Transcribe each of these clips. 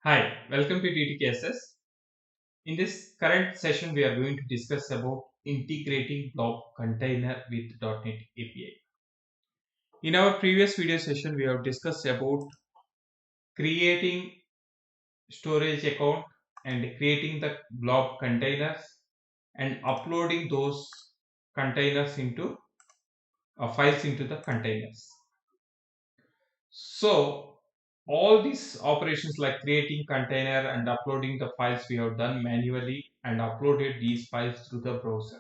Hi, welcome to TTKSS. In this current session, we are going to discuss about integrating blob container with .NET API. In our previous video session, we have discussed about creating storage account and creating the blob containers and uploading those containers into files into the containers. So all these operations like creating container and uploading the files we have done manually and uploaded these files through the browser.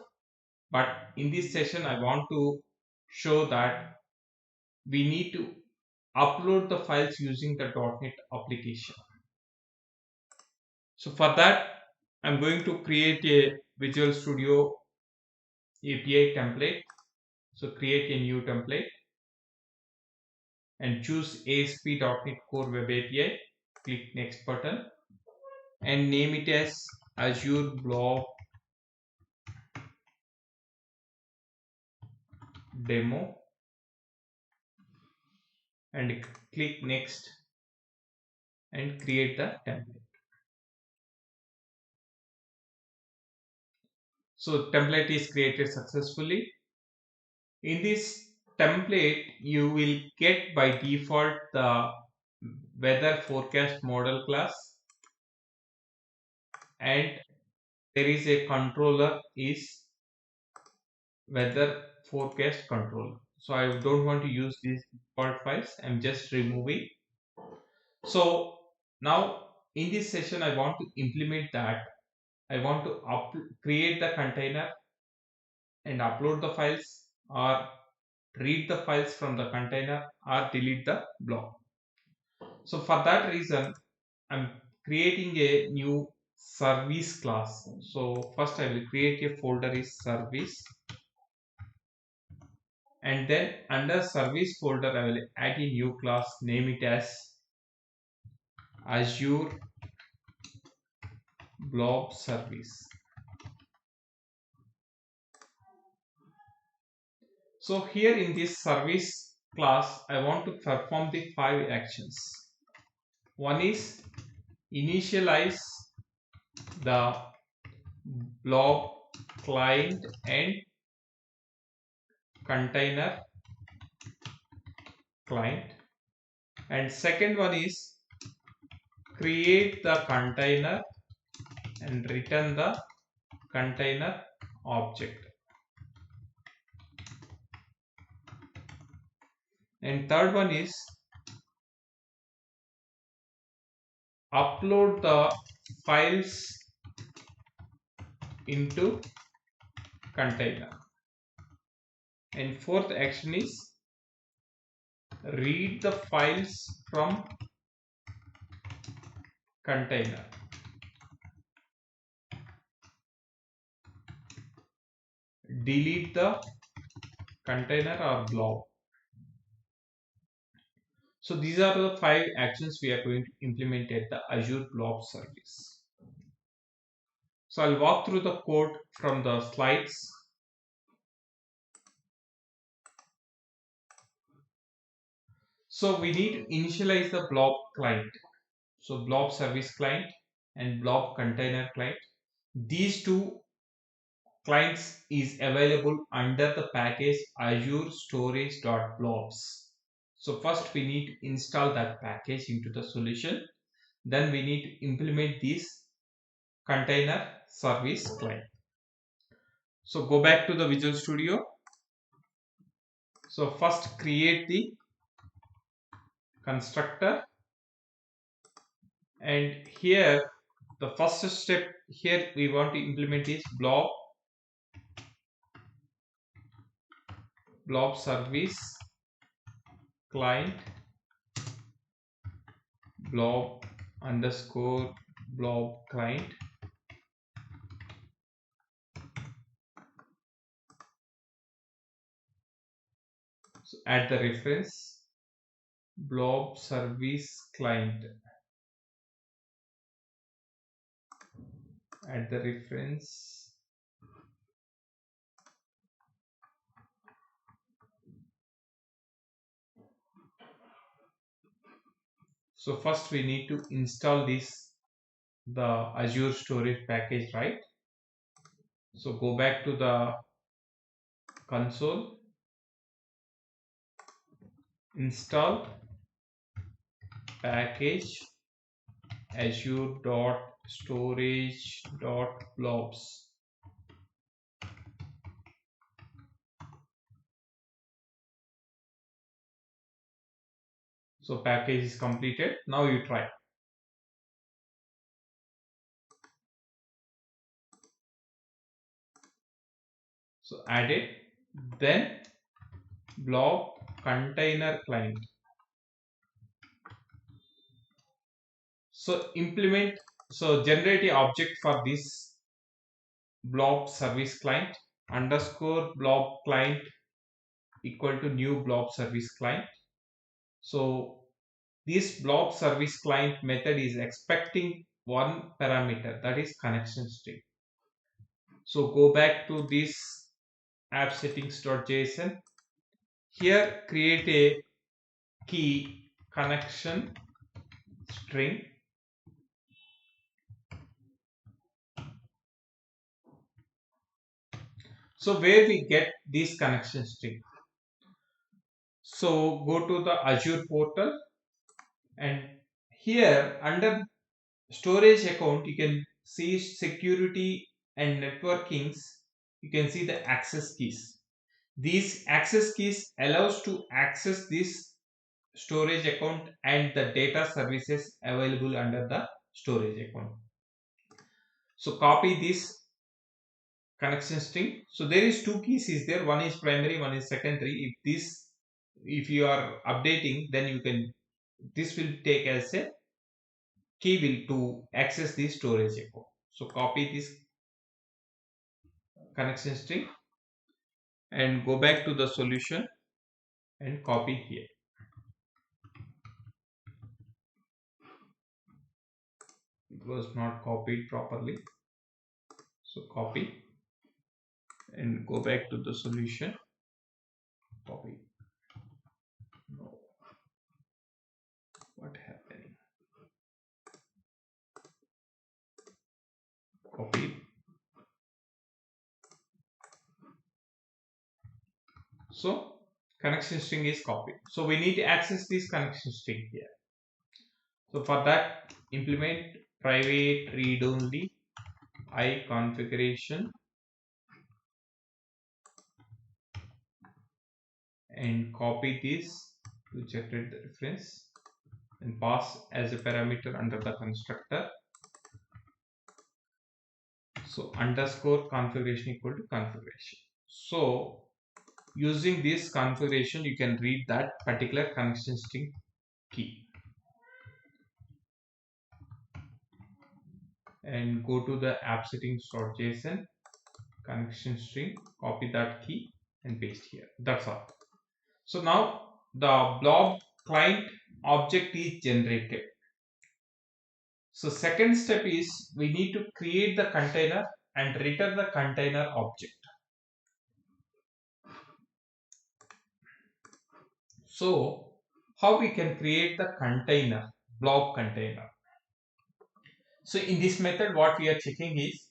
But in this session, I want to show that we need to upload the files using the .NET application. So for that, I'm going to create a Visual Studio API template. So create a new template and choose ASP.NET Core Web API. Click Next button and name it as Azure Blob Demo and click Next and create the template. So template is created successfully. In this template, you will get by default the weather forecast model class, and there is a controller is weather forecast controller. So I don't want to use these default files. I'm just removing. So now in this session, I want to implement that. I want to create the container and upload the files, or read the files from the container, or delete the blob. So for that reason, I'm creating a new service class. So first I will create a folder is service, and then under service folder I will add a new class, name it as Azure Blob Service. So here in this service class, I want to perform the 5 actions. One is initialize the blob client and container client, and second one is create the container and return the container object, and third one is upload the files into container, and fourth action is read the files from container. Delete the container or blob. So these are the 5 actions we are going to implement at the Azure Blob Service. So I'll walk through the code from the slides. So we need to initialize the blob client. So blob service client and blob container client. These two clients is available under the package Azure Storage.blobs. So first we need to install that package into the solution. Then we need to implement this container service client. So go back to the Visual Studio. So first create the constructor, and here the first step here we want to implement is blob service client blob underscore blob client. So add the reference blob service client, add the reference So first we need to install the Azure storage package, right? So go back to the console, install package azure.storage.blobs. So package is completed. Now you try. So add it. Then blob container client. So generate an object for this blob service client underscore blob client equal to new blob service client. So this blob service client method is expecting one parameter, that is connection string. So go back to this app settings.json. Here create a key connection string. So where we get this connection string? So go to the Azure portal, and here under storage account you can see security and networkings. You can see the access keys. These access keys allows to access this storage account and the data services available under the storage account. So copy this connection string. So there is two keys is there, one is primary, one is secondary. If you are updating, then you can, this will take as a key will to access the storage account. So copy this connection string and go back to the solution and copy here. It was not copied properly. So copy and go back to the solution. Copy. No. What happening? Copy. So connection string is copied. So we need to access this connection string here. So for that, implement private read only I configuration and copy this to generate the reference and pass as a parameter under the constructor. So underscore configuration equal to configuration. So using this configuration, you can read that particular connection string key and go to the app settings.json connection string, copy that key and paste here. That's all. So now the blob client object is generated. So second step is we need to create the container and return the container object. So how we can create the container, blob container? So in this method, what we are checking is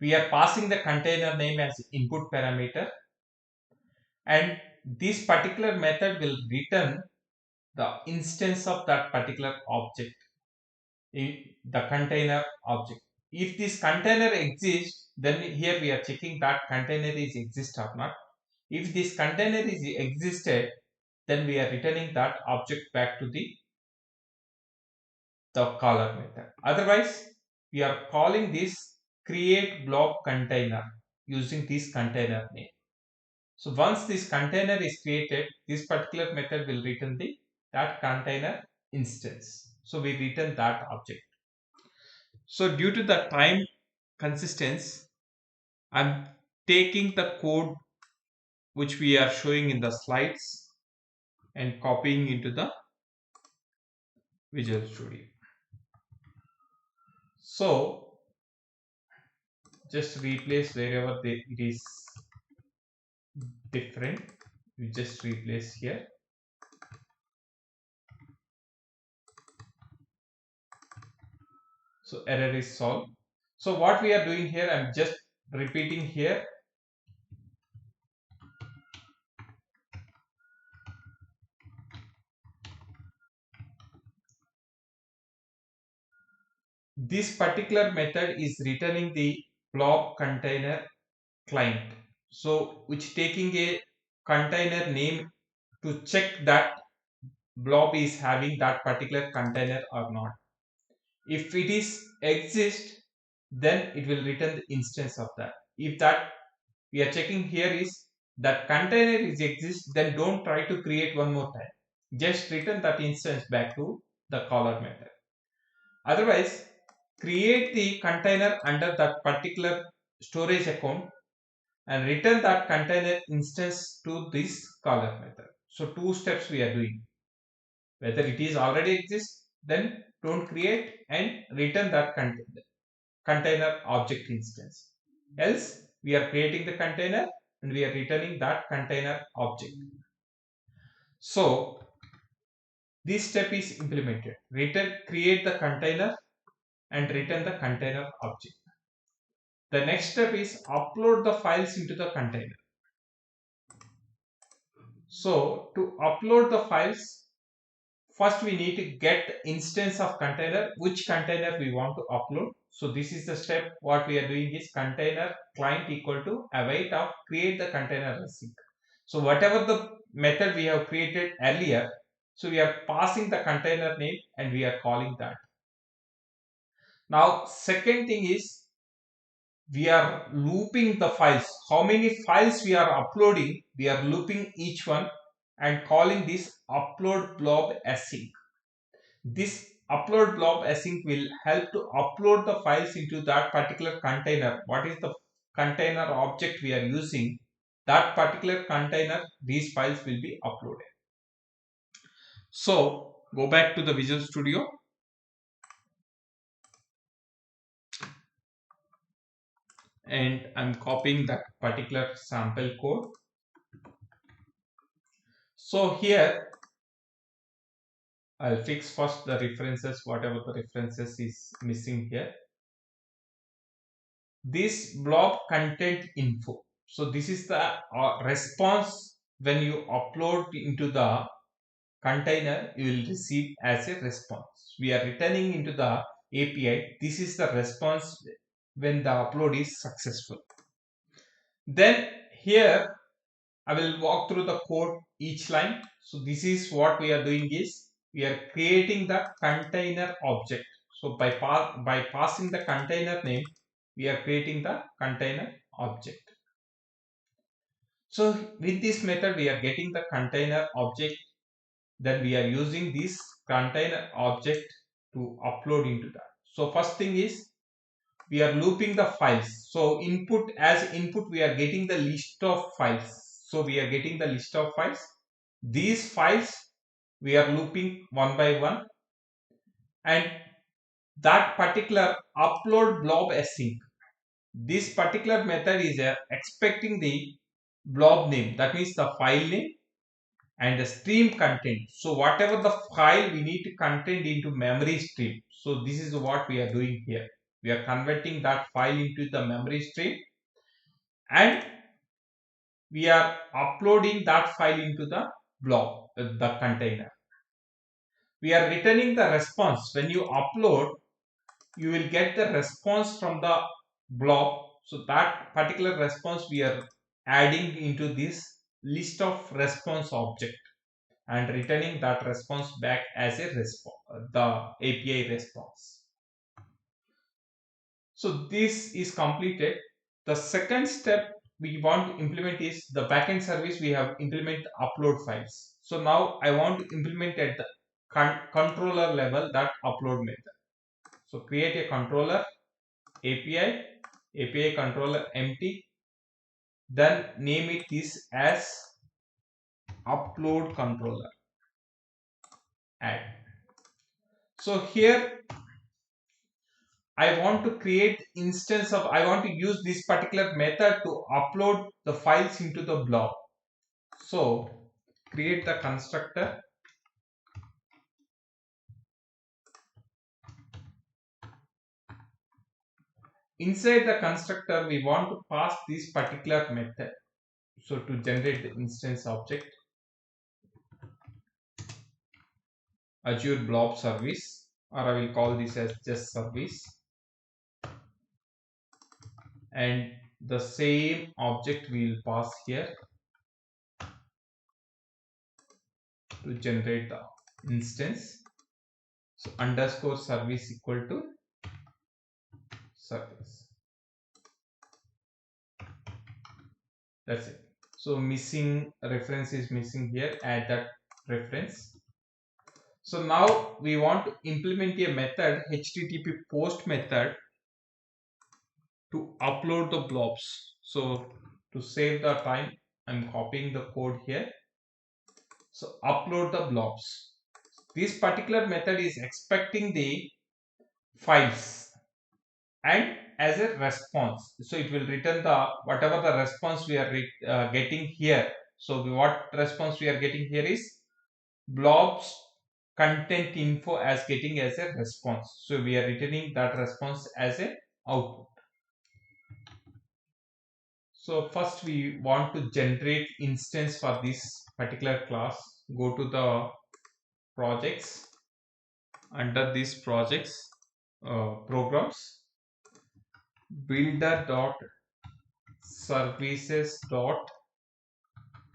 we are passing the container name as input parameter, and this particular method will return the instance of that particular object, the container object. If this container exists, then here we are checking that container is exist or not. If this container is existed, then we are returning that object back to the caller method. Otherwise, we are calling this create blob container using this container name. So once this container is created, this particular method will return that container instance. So we return that object. So due to the time consistency, I'm taking the code which we are showing in the slides and copying into the Visual Studio. So just replace wherever it is different. You just replace here. So error is solved. So what we are doing here, I'm just repeating here. This particular method is returning the blob container client. So which taking a container name to check that blob is having that particular container or not. If it is exist, then it will return the instance of that. If that we are checking here is that container is exist, then don't try to create one more time. Just return that instance back to the caller method. Otherwise, create the container under that particular storage account and return that container instance to this caller method. So two steps we are doing. Whether it is already exists, then don't create and return that container object instance. Else we are creating the container and we are returning that container object. So this step is implemented. Create the container and return the container object. The next step is upload the files into the container. So to upload the files, first we need to get the instance of container, which container we want to upload. So this is the step. What we are doing is container client equal to await of create the container async. So whatever the method we have created earlier, so we are passing the container name and we are calling that. Now second thing is we are looping the files. How many files we are uploading, we are looping each one and calling this upload blob async. This upload blob async will help to upload the files into that particular container. What is the container object we are using? That particular container, these files will be uploaded. So go back to the Visual Studio. And I'm copying that particular sample code. So here I'll fix first the references, whatever the references is missing here. This blob content info. So this is the response when you upload into the container, you will receive as a response. We are returning into the API. This is the response when the upload is successful. Then here I will walk through the code each line. So this is what we are doing is we are creating the container object. So by passing the container name, we are creating the container object. So with this method, we are getting the container object. Then we are using this container object to upload into that. So first thing is we are looping the files. So input we are getting the list of files. So we are getting the list of files. These files we are looping one by one, and that particular upload blob async, this particular method is expecting the blob name, that means the file name and the stream content. So whatever the file we need to content into memory stream. So this is what we are doing here. We are converting that file into the memory stream and we are uploading that file into the blob, the container. We are returning the response. When you upload, you will get the response from the blob. So that particular response we are adding into this list of response object and returning that response back as a response, the API response. So this is completed. The second step we want to implement is the backend service. We have implement upload files. So now I want to implement at the controller level that upload method. So create a controller API controller empty. Then name it this as upload controller. Add. So here I want to create instance of, I want to use this particular method to upload the files into the blob. So create the constructor inside the constructor we want to pass this particular method. So to generate the instance object, Azure Blob Service, or I will call this as just service, and the same object we will pass here to generate the instance. So underscore service equal to service. That's it. So missing reference is missing here, add that reference. So now we want to implement a method, HTTP post method, to upload the blobs. So to save the time, I'm copying the code here. So upload the blobs. This particular method is expecting the files and as a response. So it will return the whatever the response we are getting here. So what response we are getting here is blobs content info as getting as a response. So we are returning that response as a output. So first we want to generate instance for this particular class. Go to the projects, under these projects, programs, builder dot services dot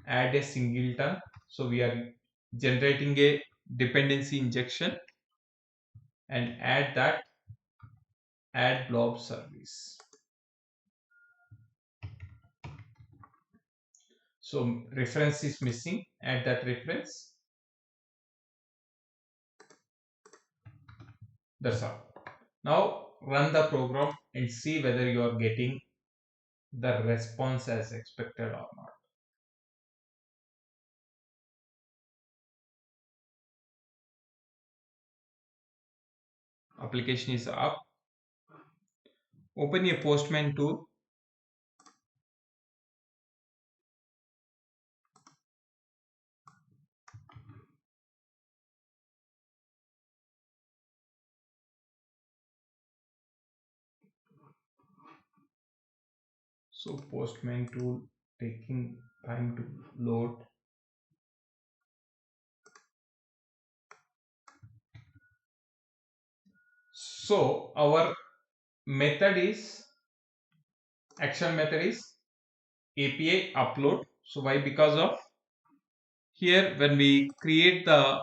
add a singleton. So we are generating a dependency injection and add that add blob service. So reference is missing, add that reference. That's all. Now run the program and see whether you are getting the response as expected or not. Application is up. Open a Postman tool. So Postman tool taking time to load. So our method is, action method is API upload. So why? Because of here when we create the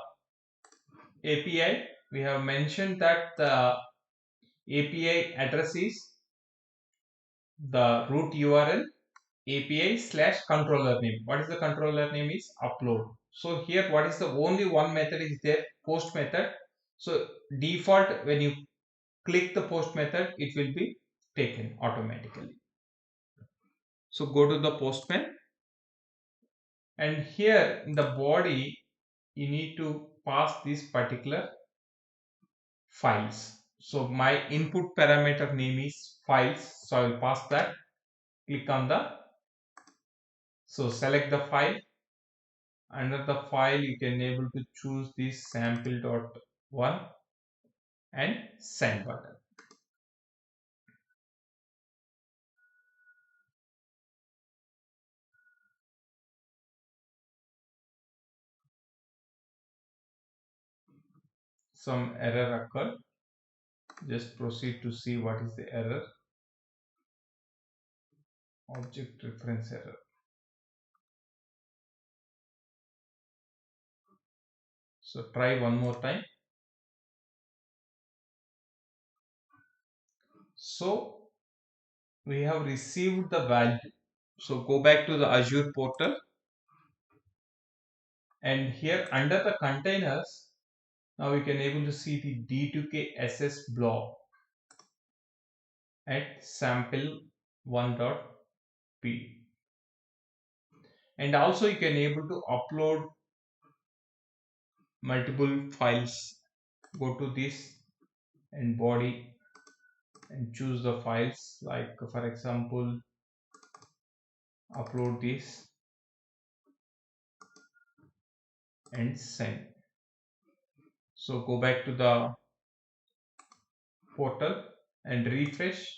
API, we have mentioned that the API address is the root URL API slash controller name. What is the controller name is upload. So here what is the only one method is there, post method. So default when you click the post method it will be taken automatically. So go to the postman and here in the body you need to pass this particular files. So my input parameter name is files. So I will pass that. Click on the, so select the file. Under the file you can able to choose this sample.1 and send button. Some error occurred. Just proceed to see what is the error. Object reference error. So try one more time. So we have received the value. So go back to the Azure portal and here under the containers now we can able to see the D2K SS blob at sample1.p, and also you can able to upload multiple files. Go to this and body and choose the files, like for example upload this and send. So go back to the portal and refresh.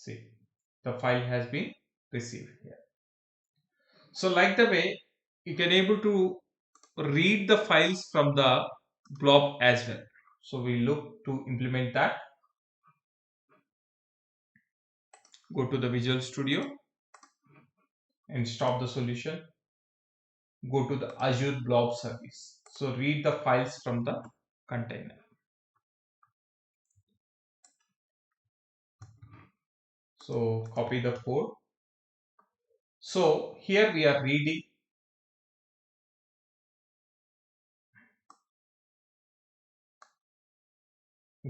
See, the file has been received here. So like the way you can able to read the files from the blob as well. So we look to implement that. Go to the Visual Studio and stop the solution. Go to the Azure Blob service. So read the files from the container. So copy the code. So here we are reading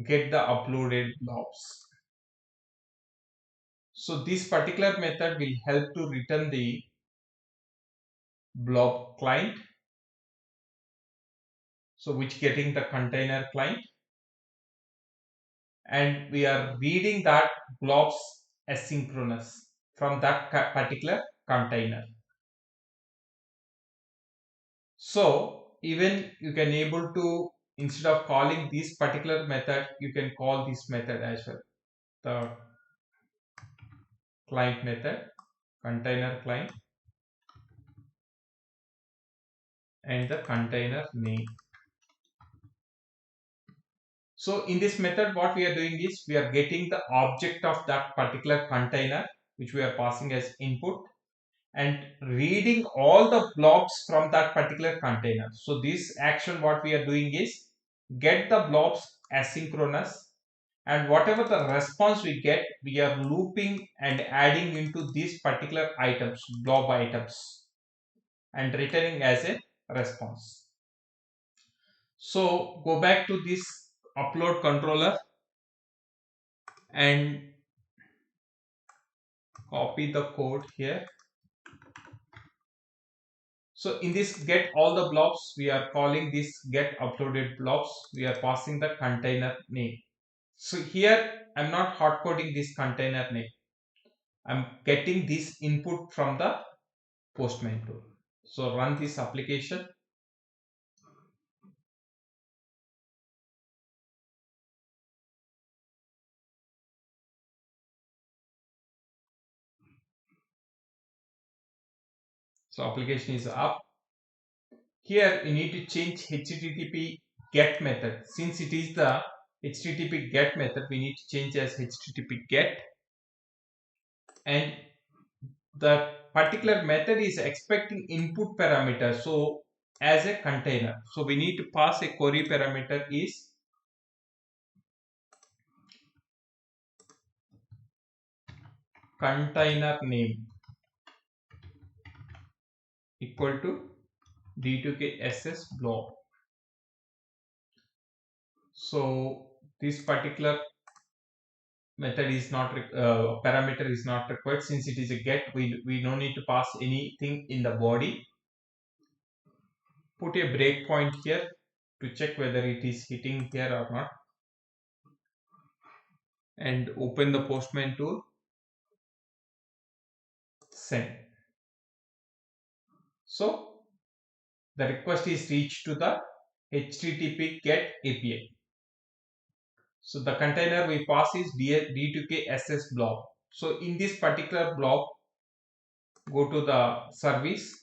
get the uploaded blobs. So this particular method will help to return the blob client. So which getting the container client, and we are reading that blobs asynchronous from that particular container. So even you can able to, instead of calling this particular method, you can call this method as well, the client method, container client, and the container name. So in this method what we are doing is we are getting the object of that particular container which we are passing as input and reading all the blobs from that particular container. So this action what we are doing is get the blobs asynchronous, and whatever the response we get, we are looping and adding into these particular items, blob items, and returning as a response. So go back to this upload controller and copy the code here. So in this get all the blobs, we are calling this get uploaded blobs. We are passing the container name. So here I'm not hard coding this container name. I'm getting this input from the Postman tool. So run this application. So application is up. Here you need to change HTTP get method. Since it is the HTTP get method, we need to change as HTTP get, and the particular method is expecting input parameter, so as a container. So we need to pass a query parameter is container name equal to d2k ss blob. So this particular method is not parameter is not required. Since it is a get, we no need to pass anything in the body. Put a breakpoint here to check whether it is hitting here or not, and open the Postman tool, send. So the request is reached to the HTTP GET API. So the container we pass is D2K SS blob. So in this particular blob, go to the service.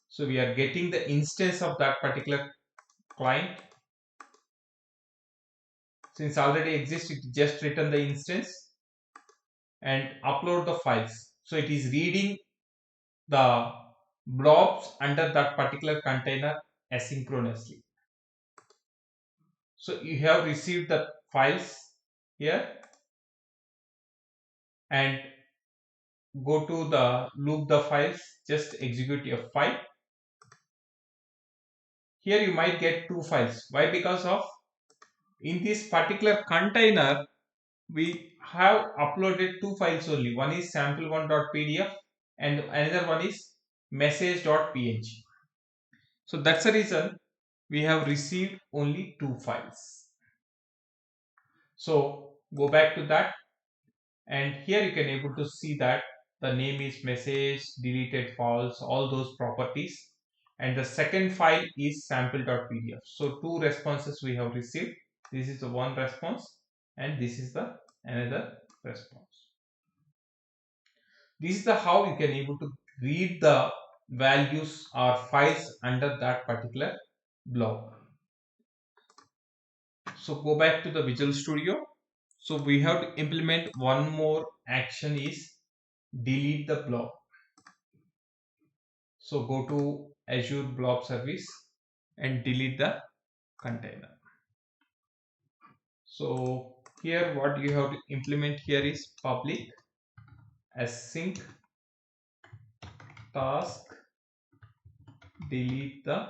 So we are getting the instance of that particular client. Since already exists, it just return the instance and upload the files. So it is reading the blobs under that particular container asynchronously. So you have received the files here, and go to the loop the files, just execute F5. Here you might get two files. Why? Because of in this particular container we have uploaded two files only. One is sample1.pdf and another one is message.png. So that's the reason we have received only two files. So go back to that, and here you can able to see that the name is message, deleted false, all those properties, and the second file is sample.pdf. So two responses we have received. This is the one response and this is the another response. This is the how you can able to read the values or files under that particular blob. So go back to the Visual Studio. So we have to implement one more action is delete the blob. So go to Azure Blob Service and delete the container. So here what you have to implement here is public async task delete the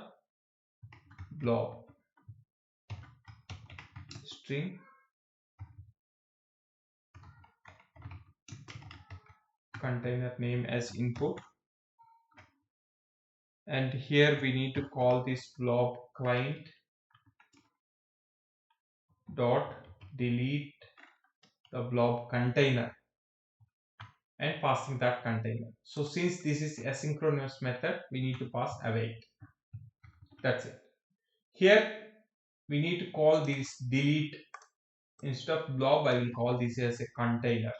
blob string container name as input, and here we need to call this blob client dot delete the blob container and passing that container. So since this is asynchronous method, we need to pass await. That's it. Here we need to call this delete. Instead of blob, I will call this as a container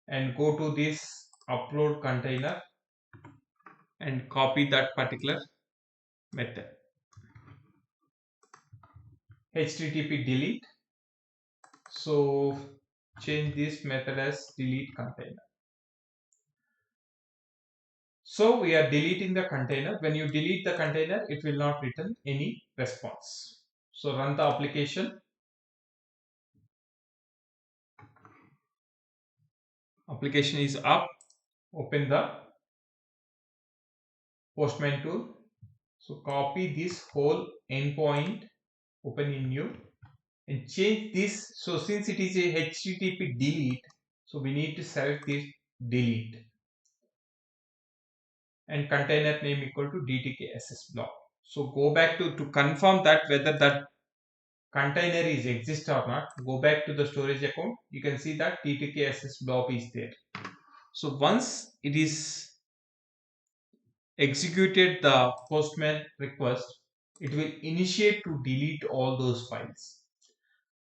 and go to this upload container and copy that particular method. HTTP delete. So change this method as delete container. So we are deleting the container. When you delete the container, it will not return any response. So run the application. Application is up. Open the Postman tool. So copy this whole endpoint, open in new and change this. So since it is a HTTP delete, so we need to select this delete and container name equal to DTKSS blob. So go back to confirm that whether that container is exist or not. Go back to the storage account. You can see that DTKSS blob is there. So once it is executed the postman request, it will initiate to delete all those files.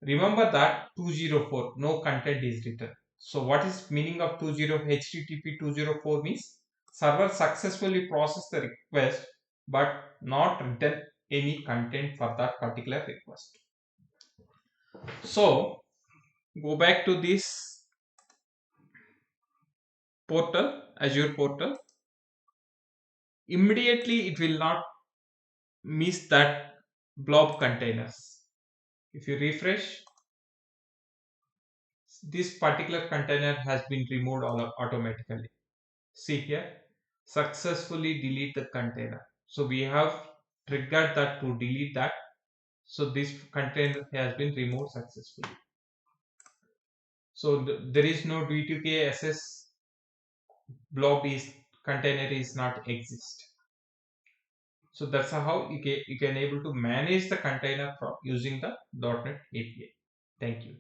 Remember that 204 no content is written. So what is meaning of 20 HTTP 204 means server successfully processed the request but not written any content for that particular request. So go back to this portal, Azure portal. Immediately it will not miss that blob containers. If you refresh, this particular container has been removed automatically. See here, successfully delete the container. So we have triggered that to delete that. So this container has been removed successfully. So there is no D2K blob is container is not exist. So that's how you can able to manage the container from using the .NET API. Thank you.